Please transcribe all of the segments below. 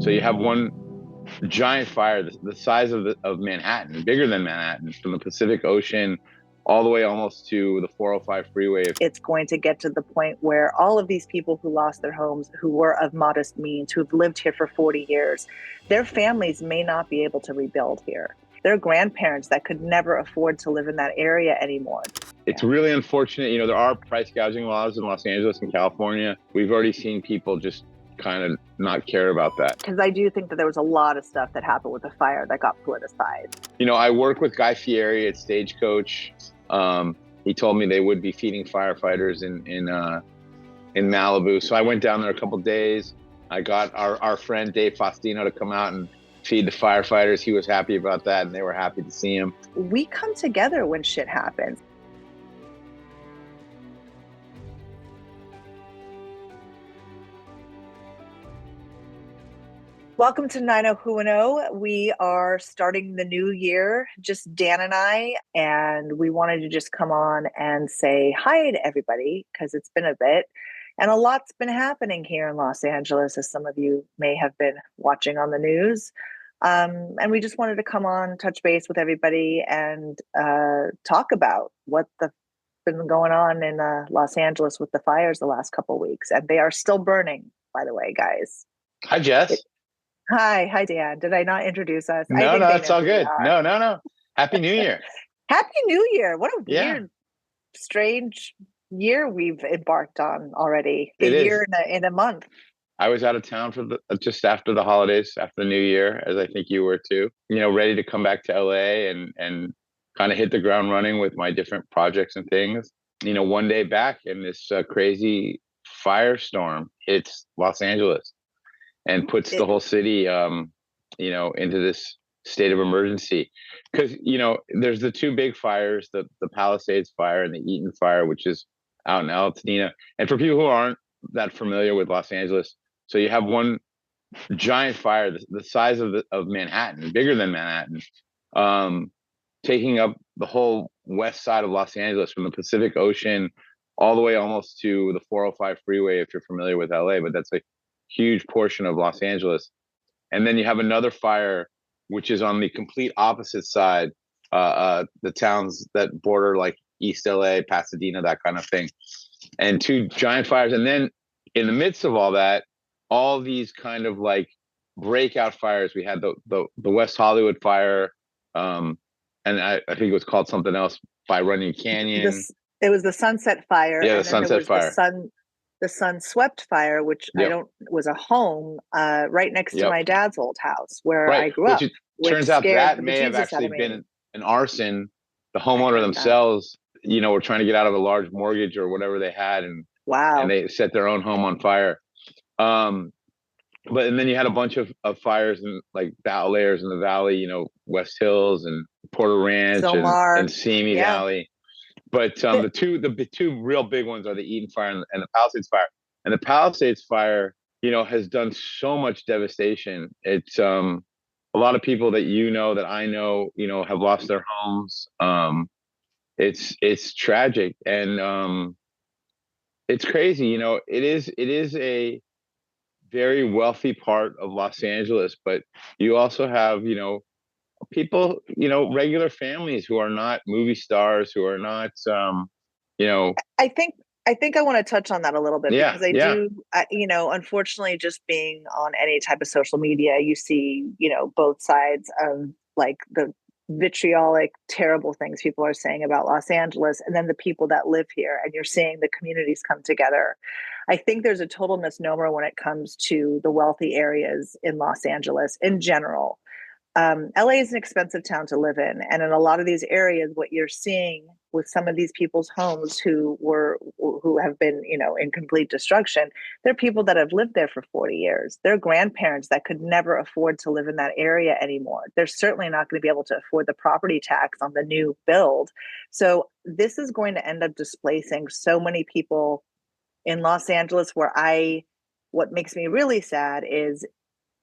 So you have one giant fire, the size of Manhattan, bigger than Manhattan, from the Pacific Ocean all the way almost to the 405 freeway. It's going to get to the point where all of these people who lost their homes, who were of modest means, who've lived here for 40 years, their families may not be able to rebuild here. Their grandparents that could never afford to live in that area anymore. It's really unfortunate. There are price gouging laws in Los Angeles and California. We've already seen people just kind of not care about that. Because I do think that there was a lot of stuff that happened with the fire that got politicized. I work with Guy Fieri at Stagecoach. He told me they would be feeding firefighters in Malibu. So I went down there a couple of days. I got our friend Dave Faustino to come out and feed the firefighters. He was happy about that, and they were happy to see him. We come together when shit happens. Welcome to 90who10. We are starting the new year, just Dan and I, and we wanted to just come on and say hi to everybody because it's been a bit. And a lot's been happening here in Los Angeles, as some of you may have been watching on the news. And we just wanted to come on, touch base with everybody, and talk about what's been going on in Los Angeles with the fires the last couple of weeks. And they are still burning, by the way, guys. Hi, Jess. Hi, Dan. Did I not introduce us? No, it's all good. No. Happy New Year. Happy New Year. What a weird, strange year we've embarked on already. A year in a month. I was out of town for just after the holidays, after the New Year, as I think you were too. Ready to come back to LA and kind of hit the ground running with my different projects and things. One day back, and this crazy firestorm hits Los Angeles and puts the whole city, into this state of emergency. Because, there's the two big fires, the Palisades fire and the Eaton fire, which is out in Altadena. And for people who aren't that familiar with Los Angeles, so you have one giant fire, the size of Manhattan, bigger than Manhattan, taking up the whole west side of Los Angeles from the Pacific Ocean all the way almost to the 405 freeway, if you're familiar with LA, but that's a huge portion of Los Angeles. And then you have another fire, which is on the complete opposite side, the towns that border like East LA, Pasadena, that kind of thing. And two giant fires. And then in the midst of all that, all these kind of like breakout fires. We had the West Hollywood fire, and I think it was called something else by Runyon Canyon. It was the Sunset Fire. Yeah, the Sunset Fire. The Sun Swept Fire, which was a home right next to my dad's old house where I grew up. Turns out that may have actually been an arson. The homeowner themselves, were trying to get out of a large mortgage or whatever they had, and they set their own home on fire. And then you had a bunch of fires in like layers in the valley, West Hills and Porter Ranch and Simi Valley. But the two real big ones are the Eaton fire and the Palisades fire. And the Palisades fire, has done so much devastation. It's a lot of people that that I know, have lost their homes. It's tragic, and it's crazy. It is a very wealthy part of Los Angeles, but you also have people, regular families who are not movie stars, who are not, I think I want to touch on that a little bit because I do, unfortunately, just being on any type of social media, you see, both sides of like the vitriolic, terrible things people are saying about Los Angeles, and then the people that live here, and you're seeing the communities come together. I think there's a total misnomer when it comes to the wealthy areas in Los Angeles in general. LA is an expensive town to live in. And in a lot of these areas, what you're seeing with some of these people's homes who have been, in complete destruction, they're people that have lived there for 40 years. They're grandparents that could never afford to live in that area anymore. They're certainly not going to be able to afford the property tax on the new build. So this is going to end up displacing so many people in Los Angeles, what makes me really sad is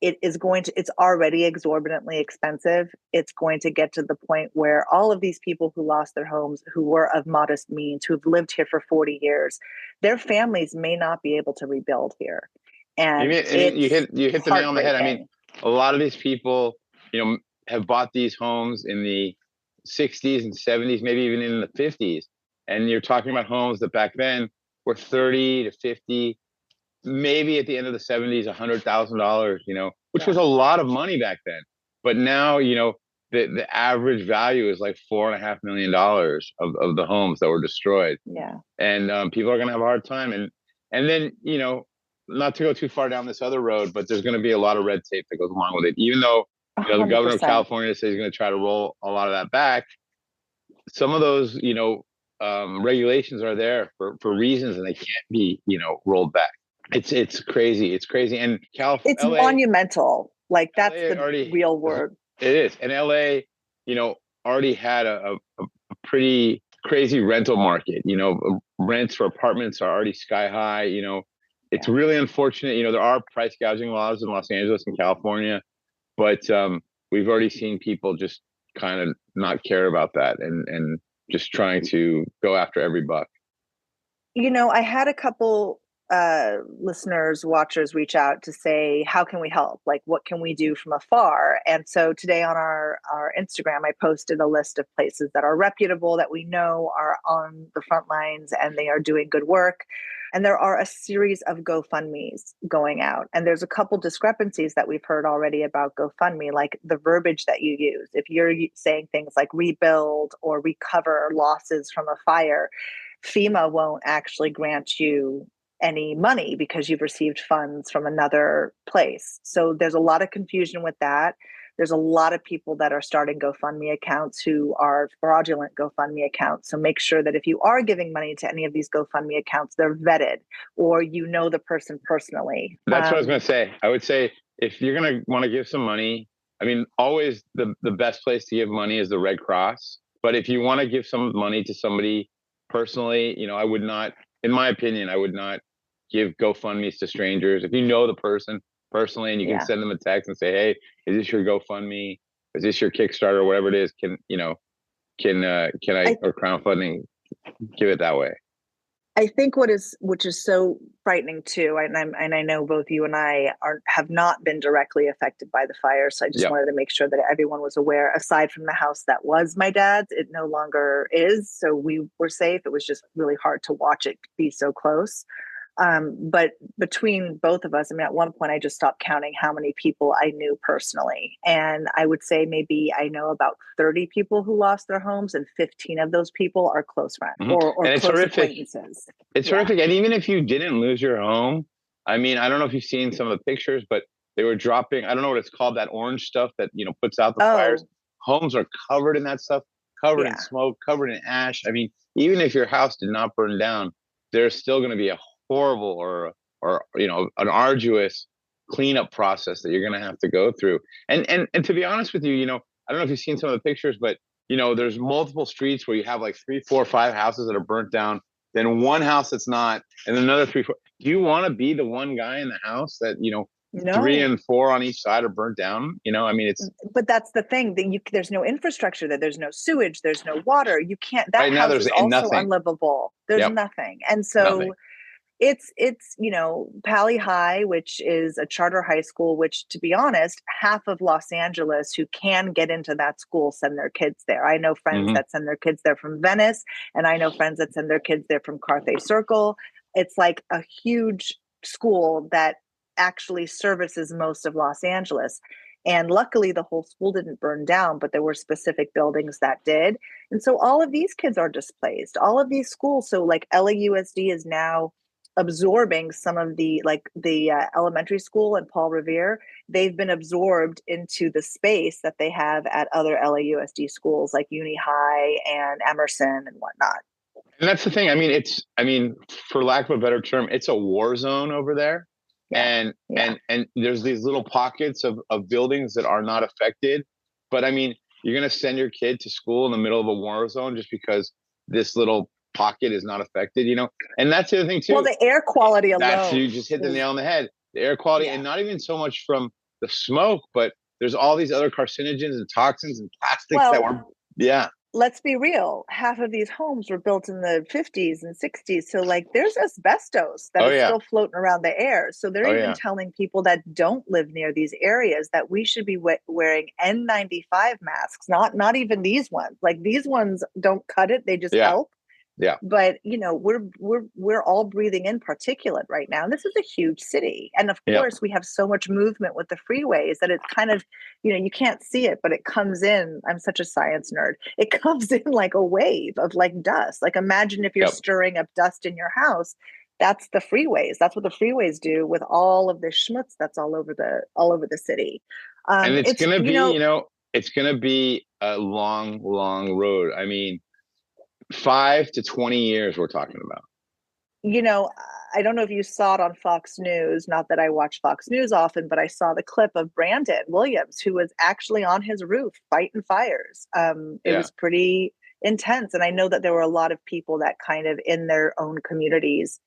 it's already exorbitantly expensive. It's going to get to the point where all of these people who lost their homes, who were of modest means, who've lived here for 40 years, their families may not be able to rebuild here. And you hit the nail on the head. I mean, a lot of these people, have bought these homes in the 60s and 70s, maybe even in the 50s. And you're talking about homes that back then were 30 to 50, maybe at the end of the 70s, $100,000, which was a lot of money back then. But now, the average value is like $4.5 million of the homes that were destroyed. Yeah. And people are going to have a hard time. And then, not to go too far down this other road, but there's going to be a lot of red tape that goes along with it. Even though, the governor of California says he's going to try to roll a lot of that back, some of those, regulations are there for reasons, and they can't be, rolled back. It's crazy. It's crazy. And it's LA, monumental. Like that's the real word. It is. And LA, already had a pretty crazy rental market. Rents for apartments are already sky high. It's really unfortunate. There are price gouging laws in Los Angeles and California, but we've already seen people just kind of not care about that and just trying to go after every buck. I had a couple listeners, watchers reach out to say, how can we help? Like, what can we do from afar? And so today on our Instagram, I posted a list of places that are reputable, that we know are on the front lines and they are doing good work. And there are a series of GoFundMes going out. And there's a couple discrepancies that we've heard already about GoFundMe, like the verbiage that you use. If you're saying things like rebuild or recover losses from a fire, FEMA won't actually grant you any money because you've received funds from another place. So there's a lot of confusion with that. There's a lot of people that are starting GoFundMe accounts who are fraudulent GoFundMe accounts. So make sure that if you are giving money to any of these GoFundMe accounts, they're vetted or the person personally. That's what I was going to say. I would say if you're going to want to give some money, I mean, always the best place to give money is the Red Cross. But if you want to give some money to somebody personally, I would not, in my opinion, I would not give GoFundMes to strangers. If you know the person personally and you can send them a text and say, hey, is this your GoFundMe? Is this your Kickstarter? Whatever it is, can I or crowdfunding, give it that way. I think which is so frightening too, and I know both you and I have not been directly affected by the fire, so I just wanted to make sure that everyone was aware. Aside from the house that was my dad's, it no longer is, so we were safe. It was just really hard to watch it be so close. But between both of us, I mean, at one point I just stopped counting how many people I knew personally. And I would say maybe I know about 30 people who lost their homes, and 15 of those people are close friends or close acquaintances. It's horrific. And even if you didn't lose your home, I mean, I don't know if you've seen some of the pictures, but they were dropping, I don't know what it's called, that orange stuff that, puts out the fires. Homes are covered in that stuff, covered in smoke, covered in ash. I mean, even if your house did not burn down, there's still going to be a horrible or an arduous cleanup process that you're going to have to go through. And to be honest with you, I don't know if you've seen some of the pictures, but there's multiple streets where you have like 3, 4, 5 houses that are burnt down, then one house that's not, and another 3, 4. Do you want to be the one guy in the house that 3 and 4 on each side are burnt down? I mean, but that's the thing, that there's no infrastructure, that there's no sewage, there's no water. You can't. That house is also unlivable. There's nothing, and so. Nothing. It's Pali High, which is a charter high school, which, to be honest, half of Los Angeles who can get into that school send their kids there. I know friends that send their kids there from Venice, and I know friends that send their kids there from Carthay Circle. It's like a huge school that actually services most of Los Angeles. And luckily, the whole school didn't burn down, but there were specific buildings that did. And so all of these kids are displaced, all of these schools. So like LAUSD is now absorbing some of the elementary school and Paul Revere. They've been absorbed into the space that they have at other LAUSD schools like Uni High and Emerson and whatnot. And that's the thing. I mean, for lack of a better term, it's a war zone over there. And there's these little pockets of buildings that are not affected. But I mean, you're going to send your kid to school in the middle of a war zone just because this little pocket is not affected, and that's the other thing too. Well, the air quality alone. You just hit the nail on the head. The air quality, and not even so much from the smoke, but there's all these other carcinogens and toxins and plastics that were, let's be real, half of these homes were built in the 50s and 60s. So, like, there's asbestos that Oh is yeah. still floating around the air. So, they're Oh even yeah. telling people that don't live near these areas that we should be wearing N95 masks, not even these ones. Like, these ones don't cut it, they just Yeah. help. Yeah. But we're all breathing in particulate right now. And this is a huge city, and of Yeah. course we have so much movement with the freeways that it's kind of, you can't see it, but it comes in. I'm such a science nerd. It comes in like a wave of like dust. Like, imagine if you're Yep. stirring up dust in your house. That's the freeways. That's what the freeways do with all of the schmutz that's all over the city. And it's It's gonna be, it's gonna be a long, long road. I mean, 5 to 20 years we're talking about. you know, I don't know if you saw it on Fox News, not that I watch Fox News often, but I saw the clip of Brandon Williams, who was actually on his roof fighting fires. It Yeah. was pretty intense. And I know that there were a lot of people that kind of in their own communities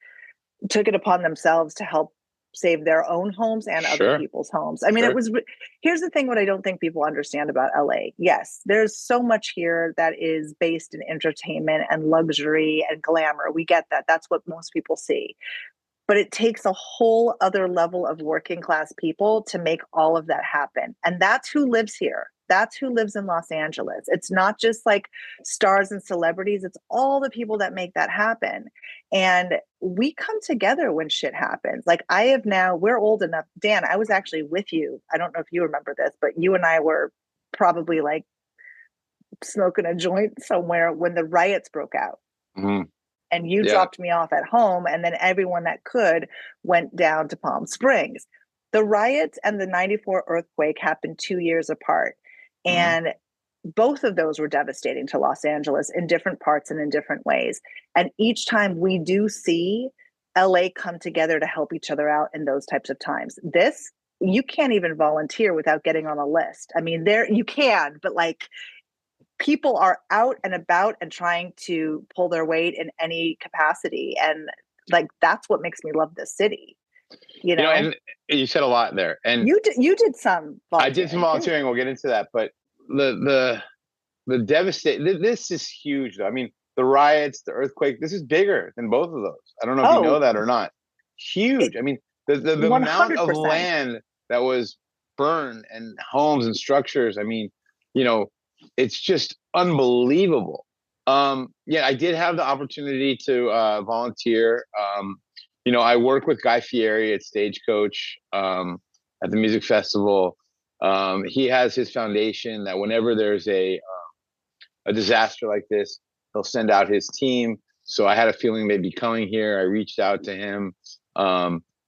took it upon themselves to help save their own homes and other Sure. people's homes. I mean, Sure. here's the thing, what I don't think people understand about LA. Yes, there's so much here that is based in entertainment and luxury and glamour. We get that. That's what most people see. But it takes a whole other level of working class people to make all of that happen. And that's who lives here. That's who lives in Los Angeles. It's not just like stars and celebrities, it's all the people that make that happen. And we come together when shit happens. Like, we're old enough. Dan, I was actually with you. I don't know if you remember this, but you and I were probably like smoking a joint somewhere when the riots broke out. Mm-hmm. And you Yeah. dropped me off at home, and then everyone that could went down to Palm Springs. The riots and the 94 earthquake happened 2 years apart. Mm-hmm. And both of those were devastating to Los Angeles in different parts and in different ways. And each time we do see LA come together to help each other out in those types of times. This, you can't even volunteer without getting on a list. I mean, there you can, but like, people are out and about and trying to pull their weight in any capacity. And like, that's what makes me love this city. And you said a lot there. And you did some volunteering. I did some volunteering. We'll get into that. But the devastation, this is huge though. I mean, the riots, the earthquake, this is bigger than both of those. I don't know if you know that or not. Huge. I mean, the amount of land that was burned and homes and structures. I mean, it's just unbelievable. I did have the opportunity to volunteer. I work with Guy Fieri at Stagecoach at the music festival. He has his foundation that whenever there's a disaster like this, he'll send out his team. So I had a feeling they'd be coming here. I reached out to him.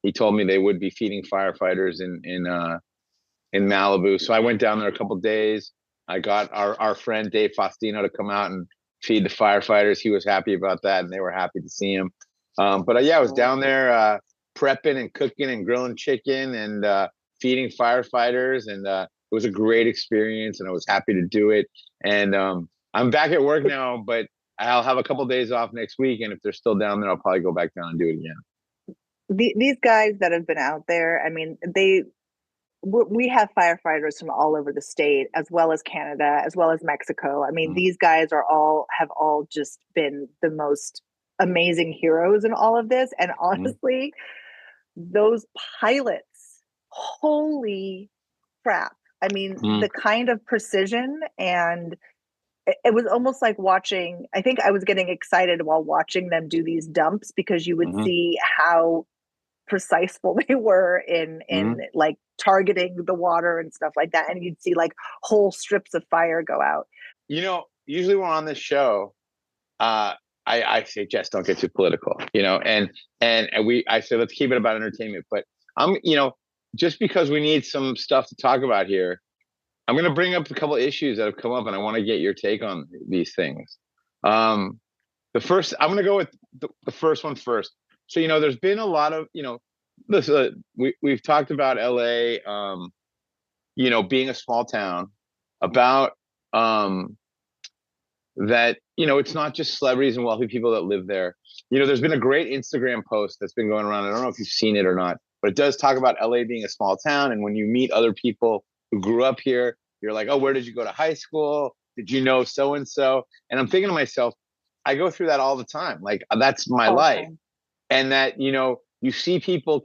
He told me they would be feeding firefighters in Malibu. So I went down there a couple of days. I got our friend Dave Faustino to come out and feed the firefighters. He was happy about that, and they were happy to see him. But I was down there prepping and cooking and grilling chicken and feeding firefighters, and it was a great experience, and I was happy to do it. And I'm back at work now, but I'll have a couple of days off next week, and if they're still down there, I'll probably go back down and do it again. These guys that have been out there, I mean, we have firefighters from all over the state, as well as Canada, as well as Mexico. I mean, these guys have all just been the most amazing heroes in all of this. And honestly, those pilots, holy crap. I mean, the kind of precision, and it was almost like watching, I think I was getting excited while watching them do these dumps, because you would see how preciseful they were in like targeting the water and stuff like that, and you'd see like whole strips of fire go out. Usually we're on this show, I say, Jess, don't get too political, and I say, let's keep it about entertainment. But I'm, just because we need some stuff to talk about here, I'm going to bring up a couple of issues that have come up, and I want to get your take on these things. I'm going to go with the first one first. So, there's been a lot of, listen, we've talked about LA, being a small town, about that, it's not just celebrities and wealthy people that live there. There's been a great Instagram post that's been going around. I don't know if you've seen it or not, but it does talk about LA being a small town. And when you meet other people who grew up here, you're like, oh, where did you go to high school? Did you know so-and-so? And I'm thinking to myself, I go through that all the time. Like, that's my all life. And that, you see people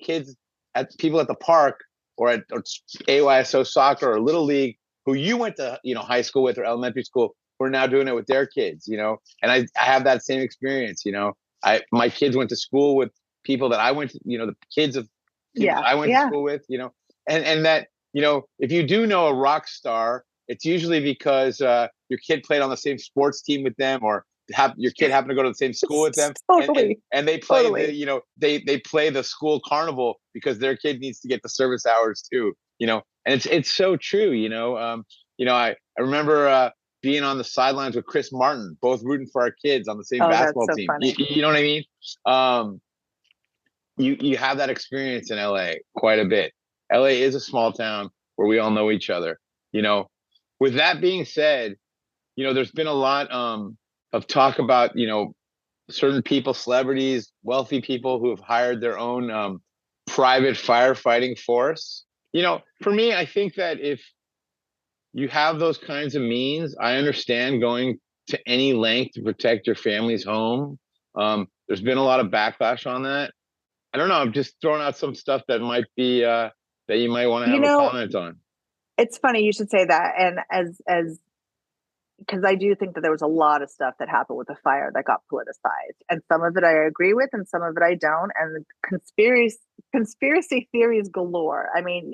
at the park or at AYSO soccer or Little League who you went to, high school with or elementary school, who are now doing it with their kids, and I have that same experience. My kids went to school with people that I went to, the kids of people that I went to school with, and that, if you do know a rock star, it's usually because your kid played on the same sports team with them, or your kid happened to go to the same school with them. Totally. And they play they play the school carnival because their kid needs to get the service hours too, and it's so true. I remember being on the sidelines with Chris Martin, both rooting for our kids on the same basketball team. You know what I mean? You have that experience in LA quite a bit. LA is a small town where we all know each other. With that being said, there's been a lot of talk about, certain people, celebrities, wealthy people who have hired their own private firefighting force. For me, I think that if you have those kinds of means, I understand going to any length to protect your family's home. There's been a lot of backlash on that. I don't know. I'm just throwing out some stuff that might be that you might want to have a comment on. It's funny you should say that, and as because I do think that there was a lot of stuff that happened with the fire that got politicized, and some of it I agree with, and some of it I don't. And conspiracy theories galore. I mean,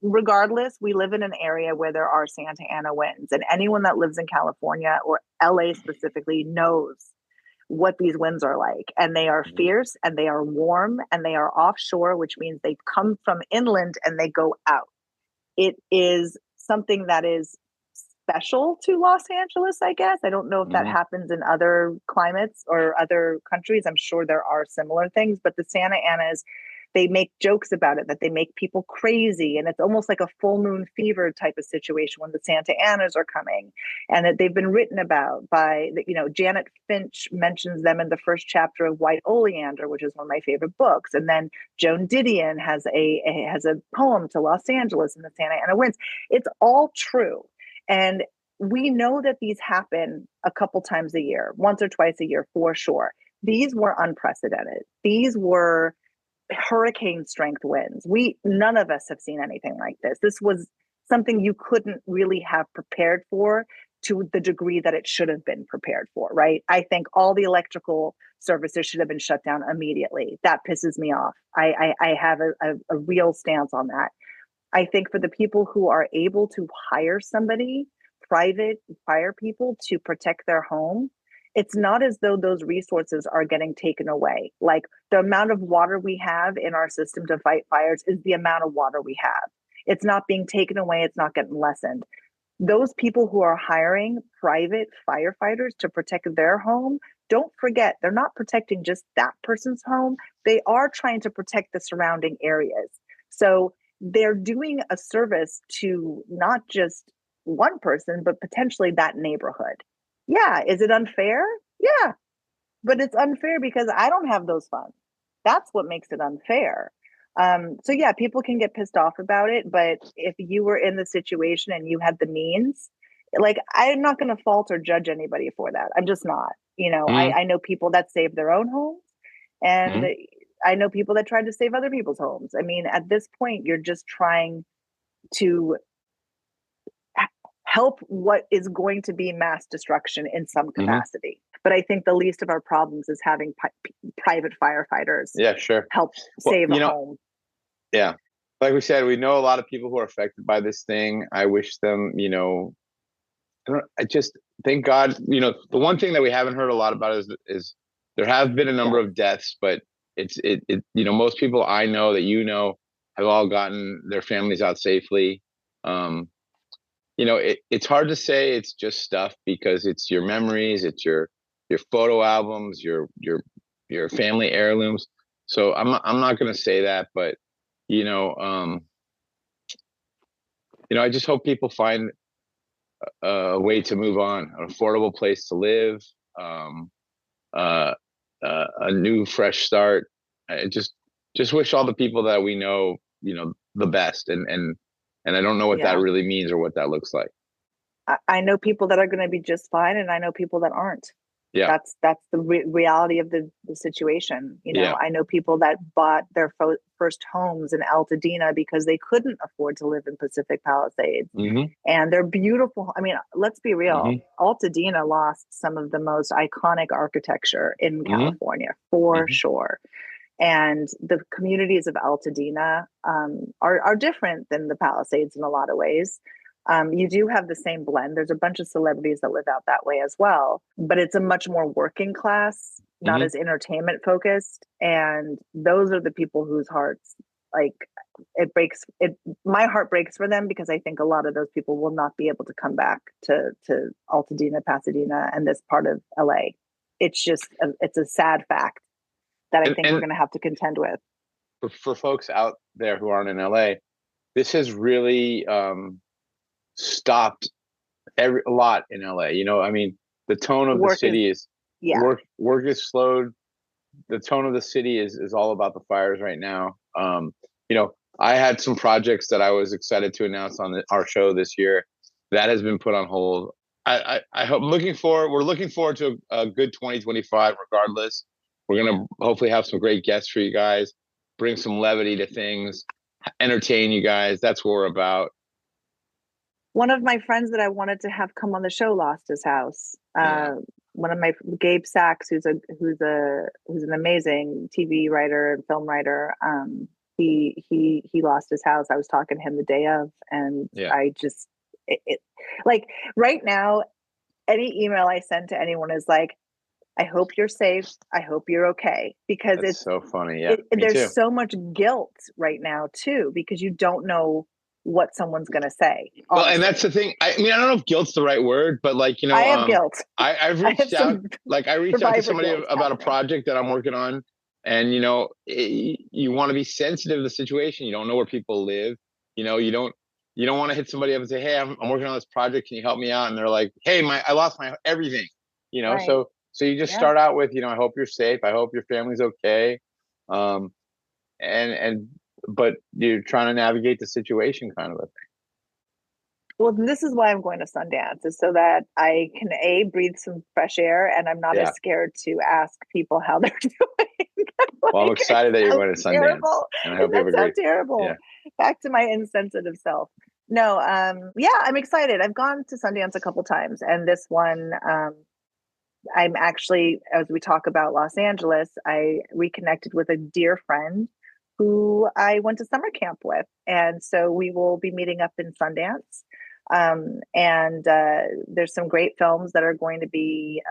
regardless, we live in an area where there are Santa Ana winds, and anyone that lives in California or LA specifically knows what these winds are like. And they are fierce, and they are warm, and they are offshore, which means they come from inland and they go out. It is something that is special to Los Angeles, I guess. I don't know if that happens in other climates or other countries. I'm sure there are similar things, but the Santa Anas, they make jokes about it, that they make people crazy. And it's almost like a full moon fever type of situation when the Santa Anas are coming, and that they've been written about by, Janet Finch mentions them in the first chapter of White Oleander, which is one of my favorite books. And then Joan Didion has a poem to Los Angeles and the Santa Ana winds. It's all true. And we know that these happen a couple times a year, once or twice a year for sure. These were unprecedented. These were hurricane strength winds. None of us have seen anything like this. This was something you couldn't really have prepared for to the degree that it should have been prepared for, right? I think all the electrical services should have been shut down immediately. That pisses me off. I have a real stance on that. I think for the people who are able to hire somebody, private fire people, to protect their home, it's not as though those resources are getting taken away. Like, the amount of water we have in our system to fight fires is the amount of water we have. It's not being taken away. It's not getting lessened. Those people who are hiring private firefighters to protect their home, don't forget, they're not protecting just that person's home. They are trying to protect the surrounding areas. So they're doing a service to not just one person, but potentially that neighborhood. Yeah. Is it unfair? Yeah. But it's unfair because I don't have those funds. That's what makes it unfair. So yeah, people can get pissed off about it. But if you were in the situation and you had the means, like, I'm not going to fault or judge anybody for that. I'm just not. I know people that save their own homes, and I know people that tried to save other people's homes. I mean, at this point, you're just trying to help what is going to be mass destruction in some capacity. But I think the least of our problems is having private firefighters help save a home. Yeah. Like we said, we know a lot of people who are affected by this thing. I wish them, I just thank God, the one thing that we haven't heard a lot about is there have been a number of deaths, but it's most people I know that have all gotten their families out safely. It's hard to say it's just stuff because it's your memories, it's your photo albums, your family heirlooms. So I'm not going to say that, but I just hope people find a way to move on, an affordable place to live, a new fresh start. I just wish all the people that we know, the best, and I don't know what that really means or what that looks like. I know people that are going to be just fine, and I know people that aren't. Yeah. That's the reality of the situation. I know people that bought their first homes in Altadena because they couldn't afford to live in Pacific Palisades. And they're beautiful. I mean, let's be real. Altadena lost some of the most iconic architecture in California, for sure. And the communities of Altadena are different than the Palisades in a lot of ways. You do have the same blend. There's a bunch of celebrities that live out that way as well, but it's a much more working class, not as entertainment focused. And those are the people whose hearts, like, my heart breaks for them, because I think a lot of those people will not be able to come back to Altadena, Pasadena, and this part of LA. It's just, it's a sad fact that I think we're going to have to contend with. For folks out there who aren't in LA, this has really stopped a lot in LA. I mean, the tone of the city is work is slowed. The tone of the city is all about the fires right now. I had some projects that I was excited to announce on our show this year that has been put on hold. I hope we're looking forward to a good 2025 regardless. We're going to hopefully have some great guests for you guys, bring some levity to things, entertain you guys. That's what we're about. One of my friends that I wanted to have come on the show lost his house. One of my Gabe Sachs, who's an amazing TV writer and film writer. He lost his house. I was talking to him the day of, and I just like right now, any email I send to anyone is like, I hope you're safe. I hope you're okay, because it's so funny. Yeah, there's so much guilt right now too, because you don't know what someone's going to say. Honestly. Well, and that's the thing. I mean, I don't know if guilt's the right word, but like, I have guilt. I've reached out to somebody about a project that I'm working on, and you want to be sensitive to the situation. You don't know where people live. You don't want to hit somebody up and say, hey, I'm working on this project. Can you help me out? And they're like, hey, I lost my everything. Right. So you just start out with, I hope you're safe. I hope your family's okay. But you're trying to navigate the situation kind of a thing. Well, this is why I'm going to Sundance, is so that I can breathe some fresh air, and I'm not as scared to ask people how they're doing. Well, I'm excited that you're going to Sundance. Terrible. And I hope you have a great. Terrible. Yeah. Back to my insensitive self. No, I'm excited. I've gone to Sundance a couple times, and this one, I'm actually, as we talk about Los Angeles, I reconnected with a dear friend who I went to summer camp with. And so we will be meeting up in Sundance. And there's some great films that are going to be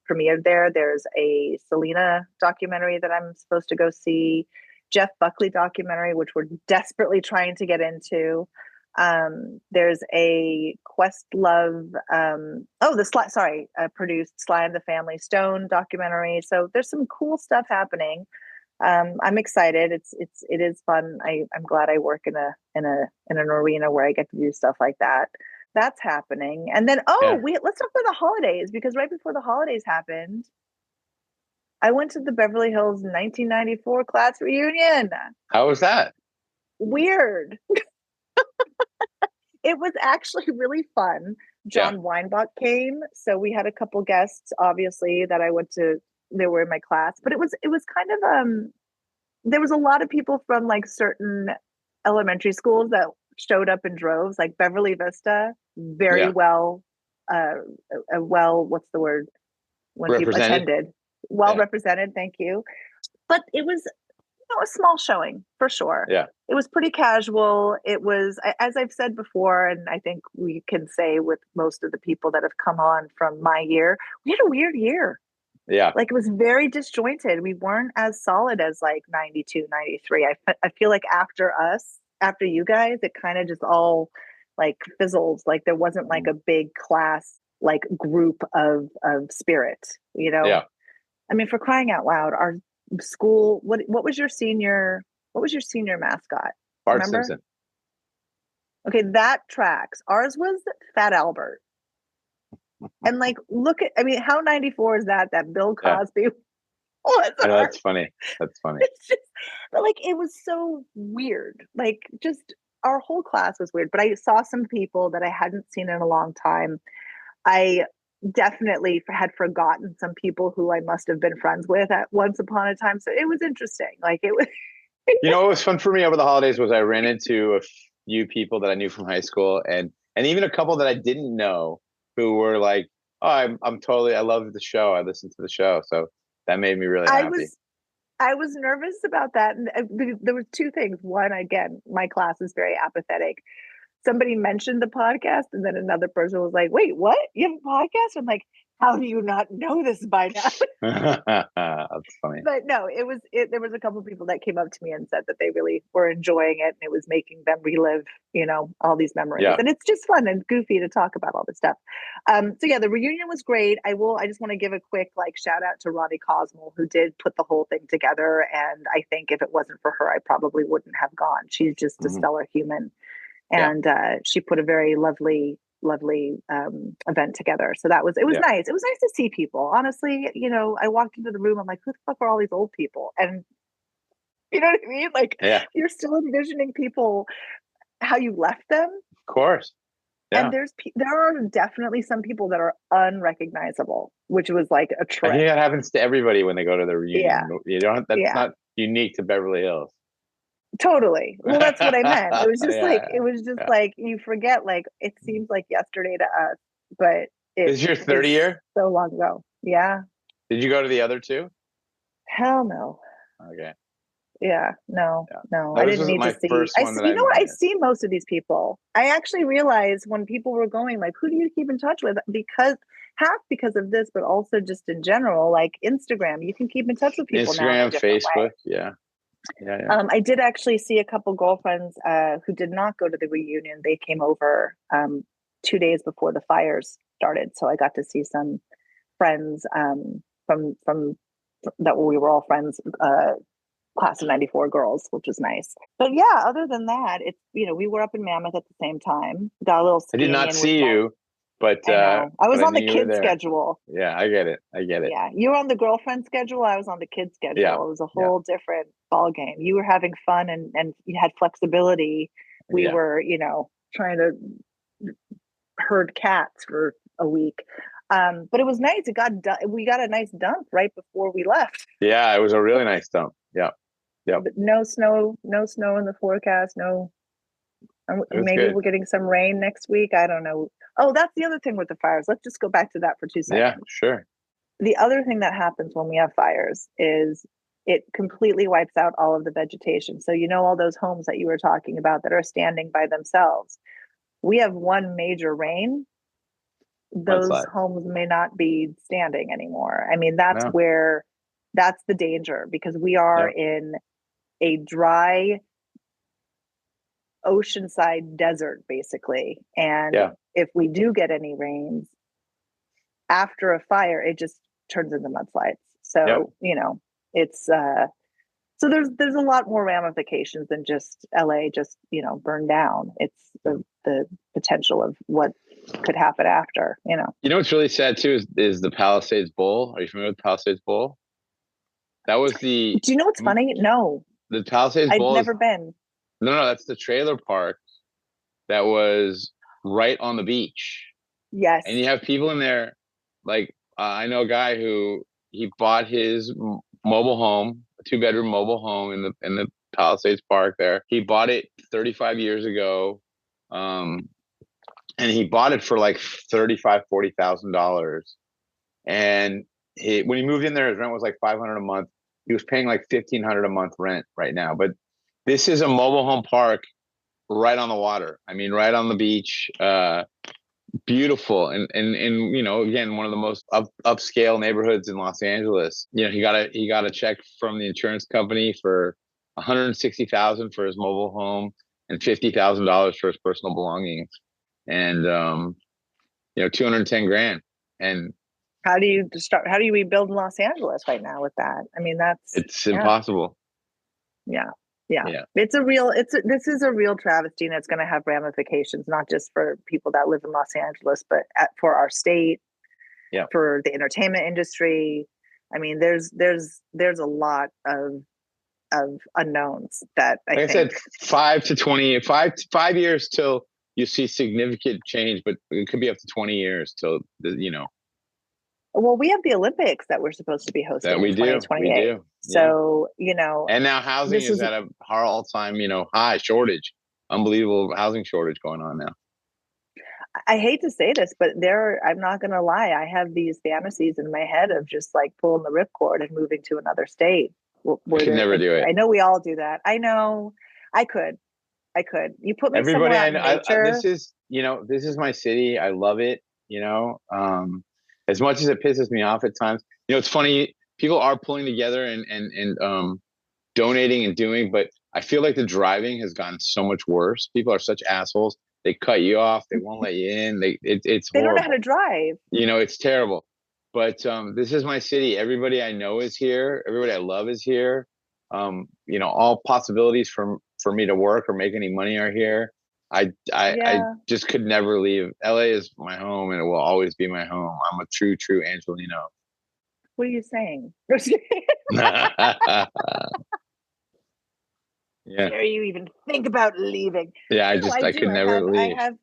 premiered there. There's a Selena documentary that I'm supposed to go see, Jeff Buckley documentary, which we're desperately trying to get into. There's a Questlove, produced Sly and the Family Stone documentary. So there's some cool stuff happening. I'm excited. It is fun. I'm glad I work in an arena where I get to do stuff like that. That's happening. And then, let's talk about the holidays, because right before the holidays happened, I went to the Beverly Hills 1994 class reunion. How was that? Weird. It was actually really fun. John Weinbach came, so we had a couple guests, obviously, that I went to. They were in my class, but it was kind of there was a lot of people from like certain elementary schools that showed up in droves, like Beverly Vista, very well, what's the word when people attended? Represented, thank you. But it was a small showing for sure. Yeah. It was pretty casual. It was, as I've said before, and I think we can say with most of the people that have come on from my year, we had a weird year. Yeah. Like, it was very disjointed. We weren't as solid as like 92, 93. I feel like after you guys, it kind of just all like fizzled. Like there wasn't like a big class, like group of spirit, Yeah. I mean, for crying out loud, our school, what was your senior mascot? Bart Simpson. Okay, that tracks. Ours was Fat Albert. And like, how 94 is that Bill Cosby was? That's funny. It's just, but like, it was so weird. Like, just our whole class was weird, but I saw some people that I hadn't seen in a long time. I definitely had forgotten some people who I must have been friends with at once upon a time. So it was interesting. Like it was. What was fun for me over the holidays was I ran into a few people that I knew from high school, and even a couple that I didn't know who were like, "Oh, I'm totally, I love the show. I listened to the show." So that made me really happy. I was nervous about that, and there were two things. One, again, my class is very apathetic. Somebody mentioned the podcast, and then another person was like, "Wait, what? You have a podcast?" I'm like, "How do you not know this by now?" That's funny. But no, there was a couple of people that came up to me and said that they really were enjoying it, and it was making them relive, all these memories. Yeah. And it's just fun and goofy to talk about all this stuff. So yeah, the reunion was great. I just want to give a quick shout out to Ronnie Cosmo, who did put the whole thing together. And I think if it wasn't for her, I probably wouldn't have gone. She's just a stellar human. And she put a very lovely event together. So it was nice. It was nice to see people. Honestly, I walked into the room, I'm like, who the fuck are all these old people? And you know what I mean? You're still envisioning people how you left them. Of course. Yeah. And there are definitely some people that are unrecognizable, which was like a trip. I think that happens to everybody when they go to the reunion. Yeah. That's not unique to Beverly Hills. Totally. Well, that's what I meant. It was just like you forget, it seems like yesterday to us, but this is your 30 year? So long ago. Yeah. Did you go to the other two? Hell no. Okay. Yeah. No. I didn't need to see. I've seen most of these people. I actually realized when people were going, who do you keep in touch with? Because of this, but also just in general, Instagram, you can keep in touch with people now. Instagram, Facebook. Yeah. I did actually see a couple girlfriends who did not go to the reunion. They came over 2 days before the fires started, so I got to see some friends from that we were all friends, class of '94 girls, which was nice. But yeah, other than that, it's we were up in Mammoth at the same time. Got a little skiing. I did not see you. But I was on the kids' schedule. Yeah, I get it. Yeah, you were on the girlfriend schedule. I was on the kids' schedule. Yeah. It was a whole different ball game. You were having fun and you had flexibility. We were, trying to herd cats for a week. But it was nice. We got a nice dump right before we left. Yeah, it was a really nice dump. Yeah. But no snow in the forecast. No. Maybe we're getting some rain next week. I don't know. Oh, that's the other thing with the fires. Let's just go back to that for 2 seconds. Yeah, sure. The other thing that happens when we have fires is it completely wipes out all of the vegetation. So, all those homes that you were talking about that are standing by themselves. We have one major rain. Those homes may not be standing anymore. I mean, that's the danger, because we are in a dry oceanside desert, basically. And if we do get any rains after a fire, it just turns into mudslides. So, it's so there's a lot more ramifications than just LA just, burned down. It's the potential of what could happen after, what's really sad too is the Palisades Bowl. Are you familiar with the Palisades Bowl? That was do you know what's funny? No. The Palisades Bowl. I've never been. No, that's the trailer park that was right on the beach. Yes. And you have people in there, I know a guy who he bought his mobile home, a 2-bedroom mobile home in the Palisades Park there. He bought it 35 years ago. And he bought it for $35,000-$40,000. And when he moved in there, his rent was $500 a month. He was paying $1,500 a month rent right now. But this is a mobile home park right on the water. I mean, right on the beach. Beautiful. And again, one of the most upscale neighborhoods in Los Angeles. He got a check from the insurance company for $160,000 for his mobile home and $50,000 for his personal belongings. And $210,000. And how do you rebuild in Los Angeles right now with that? I mean, it's impossible. Yeah. This is a real travesty, and it's going to have ramifications, not just for people that live in Los Angeles, but for our state, for the entertainment industry. I mean, there's a lot of of unknowns that I think. I said 5 years till you see significant change, but it could be up to 20 years till, Well, we have the Olympics that we're supposed to be hosting in 2028. We do. So, and now housing is at a all-time, high shortage. Unbelievable housing shortage going on now. I hate to say this, but I'm not going to lie. I have these fantasies in my head of just like pulling the ripcord and moving to another state. I could never do it. I know we all do that. I know I could. You put me Everybody somewhere out in nature. This is my city. I love it. As much as it pisses me off at times, it's funny. People are pulling together and donating and doing, but I feel like the driving has gotten so much worse. People are such assholes. They cut you off. They won't let you in. It's horrible. They don't know how to drive. It's terrible. But this is my city. Everybody I know is here. Everybody I love is here. All possibilities for me to work or make any money are here. I just could never leave. LA is my home and it will always be my home. I'm a true Angeleno. What are you saying? Yeah. Dare you even think about leaving? Yeah, I could never leave. I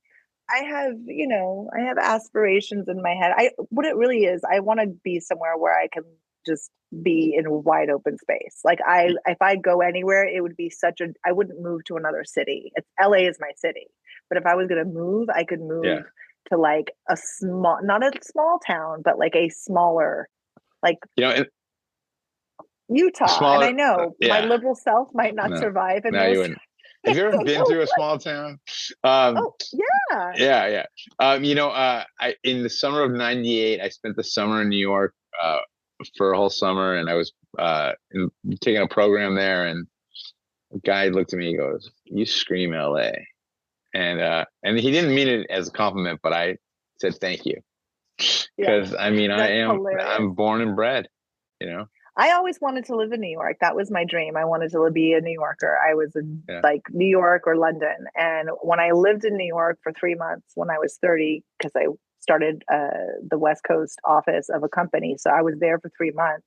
have aspirations in my head. What it really is, I want to be somewhere where I can just be in a wide open space. Like if I go anywhere, it would be I wouldn't move to another city. LA is my city. But if I was going to move, I could move to like not a small town, but like a smaller, like, Utah. Smaller, and I know my liberal self might not survive in this. You wouldn't. Have you ever been through a small town? Yeah. In the summer of '98, I spent the summer in New York for a whole summer, and I was taking a program there, and a guy looked at me and goes, "You scream LA." And he didn't mean it as a compliment, but I said thank you. Because I'm born and bred, I always wanted to live in New York. That was my dream. I wanted to be a New Yorker. I was in like New York or London. And when I lived in New York for 3 months when I was 30, because I started the West Coast office of a company. So I was there for 3 months.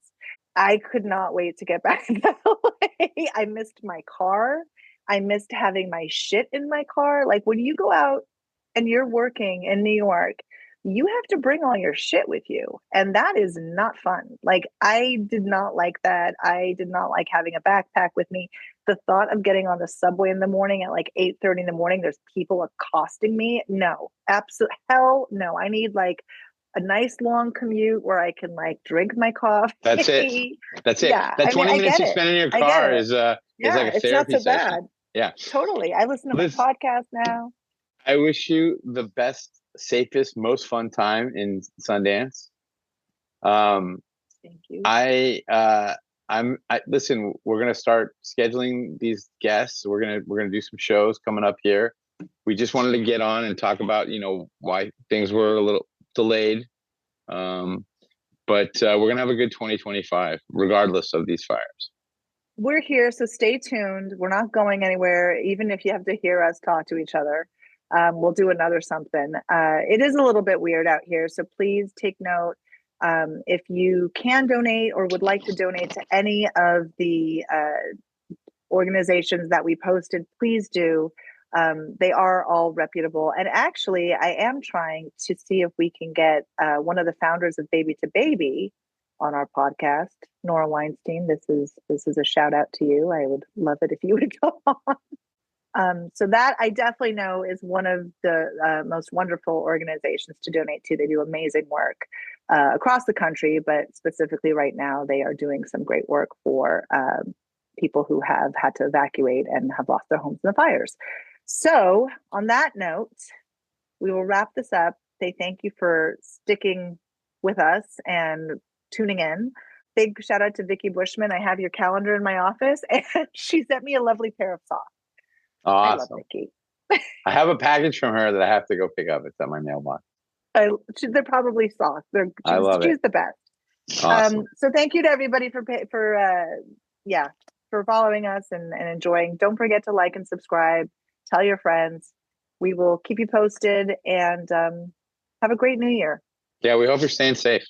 I could not wait to get back to LA. I missed my car. I missed having my shit in my car. Like when you go out and you're working in New York, you have to bring all your shit with you. And that is not fun. Like I did not like that. I did not like having a backpack with me. The thought of getting on the subway in the morning at like 8:30 in the morning, there's people accosting me. No, absolutely. Hell no. I need like a nice long commute where I can like drink my coffee. That's it. Yeah, that 20 minutes you spend in your car is like a therapy session. Bad. Yeah, totally. I listen to my podcast now. I wish you the best, safest, most fun time in Sundance. Thank you. Listen, we're gonna start scheduling these guests. We're gonna do some shows coming up here. We just wanted to get on and talk about why things were a little delayed. But we're gonna have a good 2025 regardless of these fires. We're here, so stay tuned. We're not going anywhere, even if you have to hear us talk to each other. We'll do another something. It is a little bit weird out here, so please take note. If you can donate or would like to donate to any of the organizations that we posted, please do. They are all reputable. And actually, I am trying to see if we can get one of the founders of Baby to Baby on our podcast, Nora Weinstein. This is a shout out to you. I would love it if you would go on. So that I definitely know is one of the most wonderful organizations to donate to. They do amazing work across the country, but specifically right now, they are doing some great work for people who have had to evacuate and have lost their homes in the fires. So on that note, we will wrap this up. Say thank you for sticking with us and tuning in. Big shout out to Vicki Bushman. I have your calendar in my office, and she sent me a lovely pair of socks. Awesome. I love Vicki. I have a package from her that I have to go pick up. It's at my mailbox. They're probably socks. I love it. She's the best. Awesome. So thank you to everybody for following us and enjoying. Don't forget to like and subscribe. Tell your friends. We will keep you posted and have a great new year. Yeah, we hope you're staying safe.